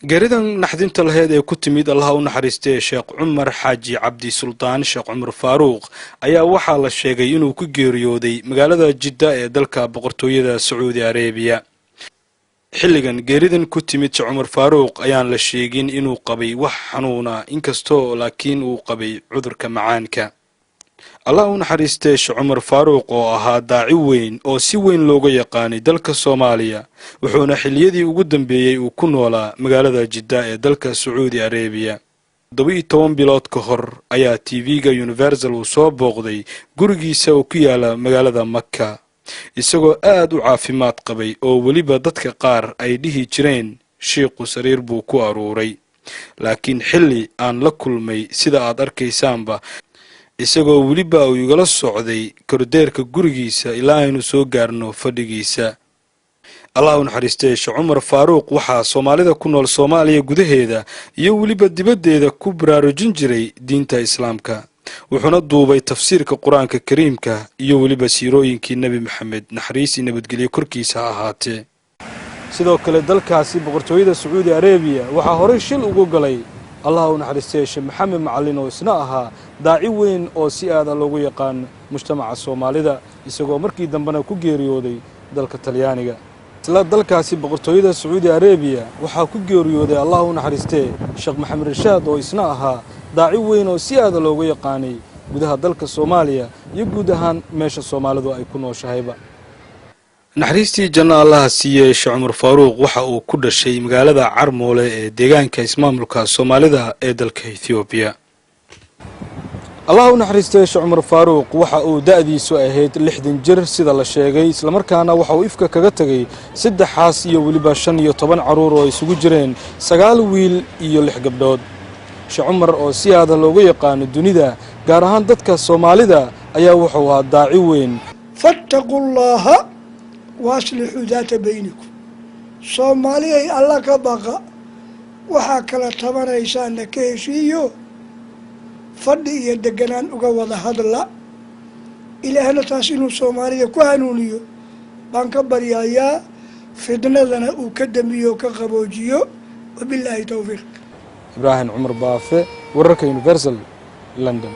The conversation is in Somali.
geeridan naxdinta lahayd ee ku timid allaha u naxariistay sheekh cumar xaaji cabdi sultaan sheekh cumar faaruuq ayaa waxaa la sheegay inuu ku geeriyooday magaalada Jidda ee dalka boqortooyada Sacuudi Arabiya. xilligan geeridan ku timid sheekh cumar faaruuq ayaan la sheegin inuu qabay wax xanuuna inkastoo laakiin uu qabay cudurka macaanka. allah u naxariistay sheekh cumar faaruuq oo ahaa daaci weyn oo si weyn looga yaqaanay dalka Soomaaliya wuxuuna xilliyadii ugu dambeeyay uu ku noolaa magaalada Jidda ee dalka Sacuudi Arabiya. 12 bilood ka hor ayaa TV-ga Universal uu soo booqday gurigiisa oo ku yaala magaalada Makka isagoo aad u caafimaad qabay oo waliba dadka qaar ay dhihi jireen sheekhu sariir buu ku aruuray, laakiin xilli aan la kulmay sida aad arkaysaanba isagoo waliba uu igala socday kordeerka gurigiisa ilaa aynu soo gaarno fadhigiisa. allah u naxariistay sheekh cumar faaruuq waxaa Soomaalida ku nool Soomaaliya gudaheeda iyo waliba dibaddeeda ku baraarujin jiray diinta Islaamka, wuxuuna duubay tafsiirka Quraanka Kariimka iyo waliba siirooyinkii Nabi Maxamed naxariis iyo nabadgelyo korkiisa ahaatee. sidoo kale dalkaasi boqortooyada Sacuudi Arabiya waxaa hore shil ugu galay allah u naxariistay sheekh maxamed macallin oo isna ahaa daaci weyn oo si aad ah loogu yaqaan mujtamaca Soomaalida isagoo markii dambena ku geeriyooday dalka Talyaaniga. isla dalkaasi boqortooyada Sacuudi Arabiya waxaa ku geeriyooday allah u naxariistay sheekh maxamed rashaad oo isna ahaa daaci weyn oo si aad ah loogu yaqaanay gudaha dalka Soomaaliya iyo guud ahaan meesha Soomaalidu ay ku nooshahayba. naxariistii janna allah siiyay sheekh cumar faaruuq waxa uu ku dhashay magaalada Carmoole ee deegaanka ismaamulka Soomaalida ee dalka Itoobiya. allah u naxariistay sheekh cumar faaruuq waxa uu da'diisu ahayd 60 jir sida la sheegay, isla markaana waxa uu ifka kaga tagay 3 xaas iyo waliba 15 caruur oo isugu jireen 9 wiil iyo 6 gabdhood. sheekh cumar oo si aad loogu yaqaan dunida gaar ahaan dadka Soomaalida ayaa wuxuu ahaa daaci weyn. fattaqullaha واصلحوا ذات بينكم Soomaaliya alla ka baqa waxa kala tabanaysan ka heshiiyo fadhi iyo deganaan uga wada hadla ilaahna taas inuu Soomaaliya ku hanuuniyo baan ka baryayaa fidnadana uu ka damiyo ka qaboojiyo wabillahi tawfiiq. ibraahim cumar baafe wararka Universal London.